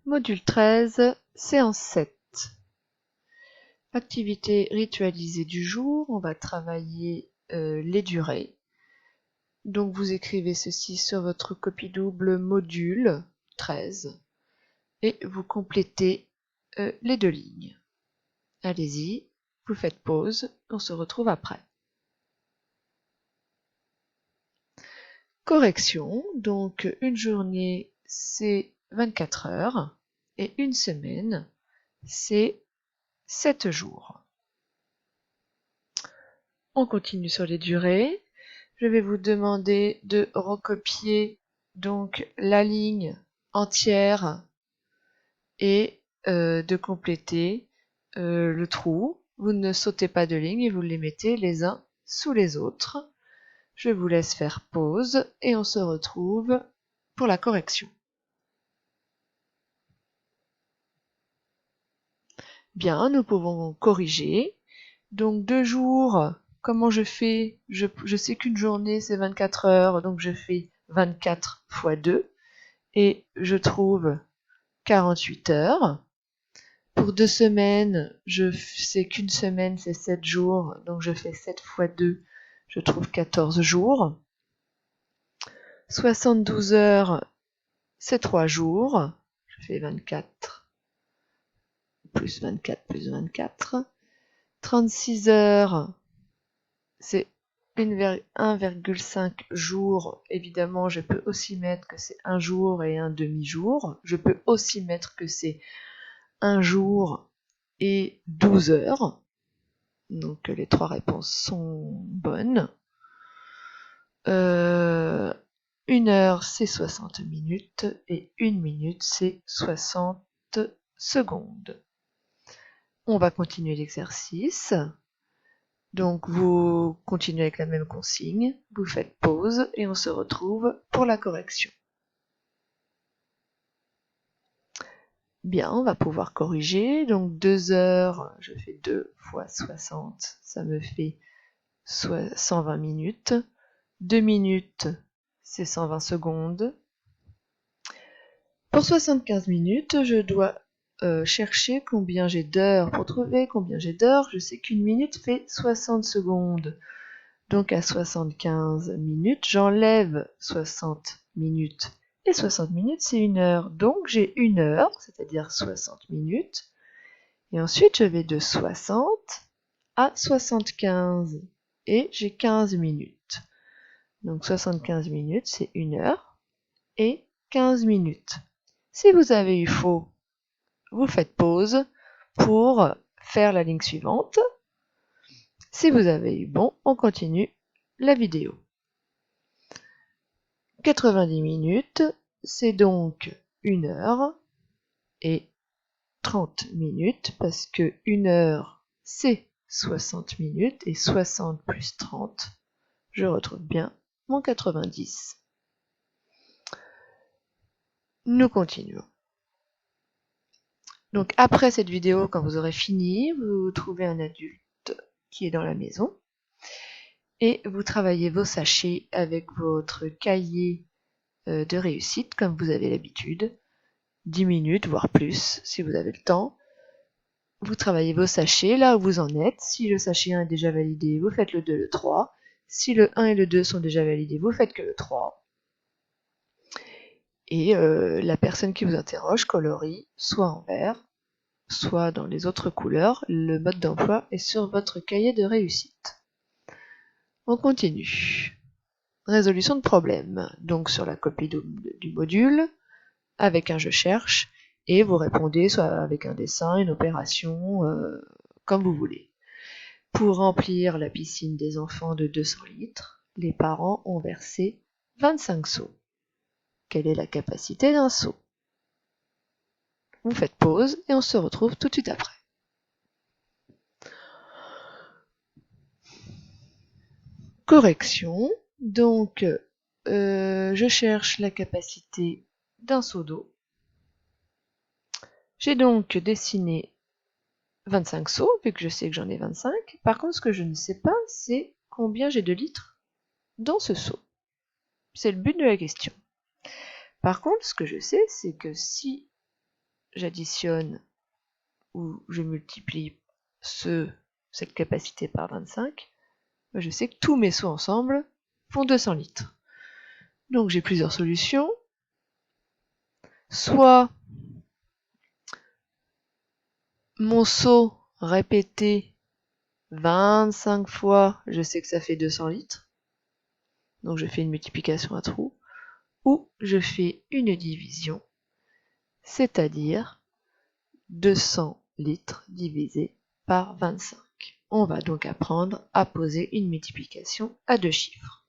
Module 13, séance 7. Activité ritualisée du jour, on va travailler les durées. Donc vous écrivez ceci sur votre copie double module 13 et vous complétez les deux lignes. Allez-y, vous faites pause, on se retrouve après. Correction, donc une journée c'est 24 heures et une semaine c'est 7 jours. On continue sur les durées. Je vais vous demander de recopier donc la ligne entière et de compléter le trou. Vous ne sautez pas de ligne et vous les mettez les uns sous les autres. Je vous laisse faire pause et on se retrouve pour la correction. Bien, nous pouvons corriger. Donc 2 jours, comment je fais? Je sais qu'une journée c'est 24 heures, donc je fais 24 fois 2 et je trouve 48 heures. Pour 2 semaines, je sais qu'une semaine c'est 7 jours, donc je fais 7 fois 2, je trouve 14 jours. 72 heures, c'est 3 jours, je fais 24 plus 24 plus 24. 36 heures, c'est 1,5 jours. Évidemment, je peux aussi mettre que c'est un jour et un demi-jour. Je peux aussi mettre que c'est un jour et 12 heures. Donc les trois réponses sont bonnes. 1 heure, c'est 60 minutes et 1 minute, c'est 60 secondes. On va continuer l'exercice. Donc vous continuez avec la même consigne, vous faites pause et on se retrouve pour la correction. Bien, on va pouvoir corriger. Donc 2 heures, je fais 2 fois 60, ça me fait 120 minutes. 2 minutes, c'est 120 secondes. Pour 75 minutes, je dois chercher combien j'ai d'heures. Pour trouver combien j'ai d'heures, je sais qu'une minute fait 60 secondes. Donc à 75 minutes, j'enlève 60 minutes. Et 60 minutes, c'est 1 heure. Donc j'ai 1 heure, c'est-à-dire 60 minutes. Et ensuite, je vais de 60 à 75. Et j'ai 15 minutes. Donc 75 minutes, c'est 1 heure et 15 minutes. Si vous avez eu faux, vous faites pause pour faire la ligne suivante. Si vous avez eu bon, on continue la vidéo. 90 minutes, c'est donc 1 heure et 30 minutes parce que 1 heure, c'est 60 minutes et 60 plus 30, je retrouve bien mon 90. Nous continuons. Donc après cette vidéo, quand vous aurez fini, vous trouvez un adulte qui est dans la maison et vous travaillez vos sachets avec votre cahier de réussite comme vous avez l'habitude. 10 minutes, voire plus, si vous avez le temps. Vous travaillez vos sachets là où vous en êtes. Si le sachet 1 est déjà validé, vous faites le 2, le 3. Si le 1 et le 2 sont déjà validés, vous faites que le 3. Et la personne qui vous interroge colorie soit en vert, soit dans les autres couleurs. Le mode d'emploi est sur votre cahier de réussite. On continue. Résolution de problème. Donc sur la copie du module, avec un je cherche, et vous répondez soit avec un dessin, une opération, comme vous voulez. Pour remplir la piscine des enfants de 200 litres, les parents ont versé 25 seaux. Quelle est la capacité d'un seau? Vous faites pause et on se retrouve tout de suite après. Correction. Donc, je cherche la capacité d'un seau d'eau. J'ai donc dessiné 25 seaux, vu que je sais que j'en ai 25. Par contre, ce que je ne sais pas, c'est combien j'ai de litres dans ce seau. C'est le but de la question. Par contre, ce que je sais, c'est que si j'additionne ou je multiplie cette capacité par 25, je sais que tous mes seaux ensemble font 200 litres. Donc j'ai plusieurs solutions. Soit mon seau répété 25 fois, je sais que ça fait 200 litres. Donc je fais une multiplication à trous. Ou je fais une division, c'est-à-dire 200 litres divisé par 25. On va donc apprendre à poser une multiplication à deux chiffres.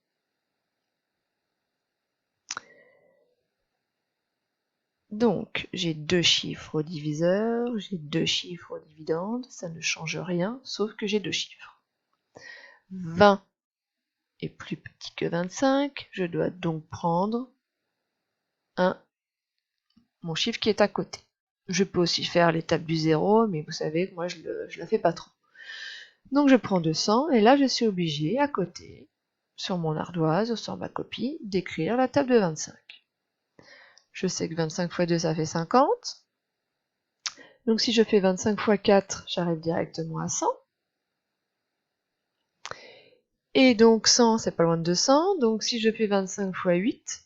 Donc, j'ai deux chiffres au diviseur, j'ai deux chiffres au dividende, ça ne change rien, sauf que j'ai deux chiffres. 20 est plus petit que 25, je dois donc prendre mon chiffre qui est à côté. Je peux aussi faire l'étape du 0, mais vous savez que moi je la fais pas trop. Donc je prends 200, et là je suis obligée, à côté, sur mon ardoise ou sur ma copie, d'écrire la table de 25. Je sais que 25 fois 2, ça fait 50. Donc si je fais 25 fois 4, j'arrive directement à 100. Et donc 100, c'est pas loin de 200. Donc si je fais 25 fois 8,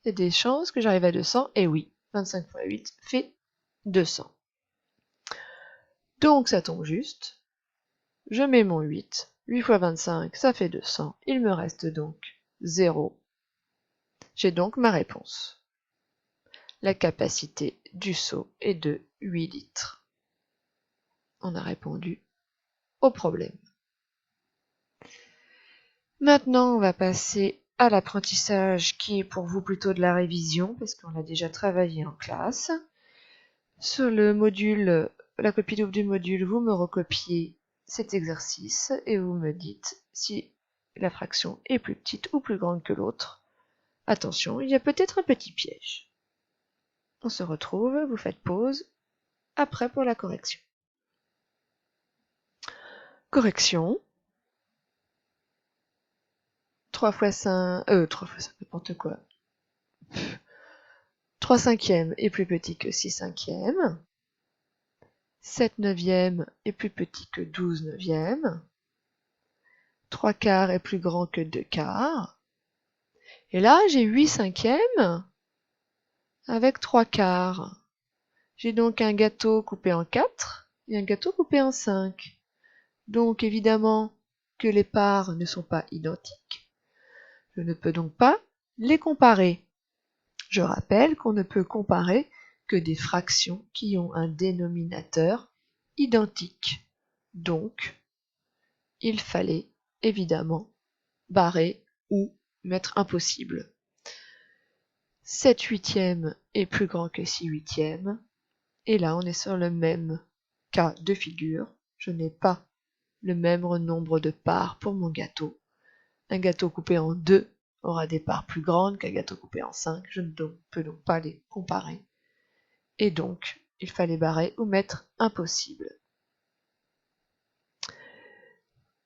il y a des chances que j'arrive à 200. Et oui, 25 fois 8 fait 200. Donc ça tombe juste. Je mets mon 8. 8 fois 25, ça fait 200. Il me reste donc 0. J'ai donc ma réponse. La capacité du seau est de 8 litres. On a répondu au problème. Maintenant, on va passer à l'apprentissage qui est pour vous plutôt de la révision, parce qu'on l'a déjà travaillé en classe. Sur le module, la copie double du module, vous me recopiez cet exercice et vous me dites si la fraction est plus petite ou plus grande que l'autre. Attention, il y a peut-être un petit piège. On se retrouve, vous faites pause, après pour la correction. Correction. 3 fois 5, n'importe quoi. 3 cinquièmes est plus petit que 6 cinquièmes. 7 neuvièmes est plus petit que 12 neuvièmes. 3 quarts est plus grand que 2 quarts. Et là, j'ai 8 cinquièmes avec 3 quarts. J'ai donc un gâteau coupé en 4 et un gâteau coupé en 5. Donc évidemment que les parts ne sont pas identiques. Je ne peux donc pas les comparer. Je rappelle qu'on ne peut comparer que des fractions qui ont un dénominateur identique. Donc, il fallait évidemment barrer ou mettre impossible. 7 huitièmes est plus grand que 6 huitièmes. Et là, on est sur le même cas de figure. Je n'ai pas le même nombre de parts pour mon gâteau. Un gâteau coupé en 2 aura des parts plus grandes qu'un gâteau coupé en 5. Je ne peux donc pas les comparer. Et donc, il fallait barrer ou mettre impossible.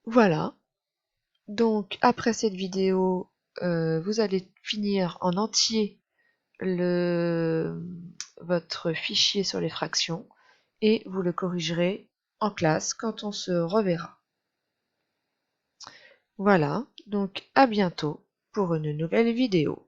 Voilà. Donc, après cette vidéo, vous allez finir en entier votre fichier sur les fractions et vous le corrigerez en classe quand on se reverra. Voilà, donc à bientôt pour une nouvelle vidéo.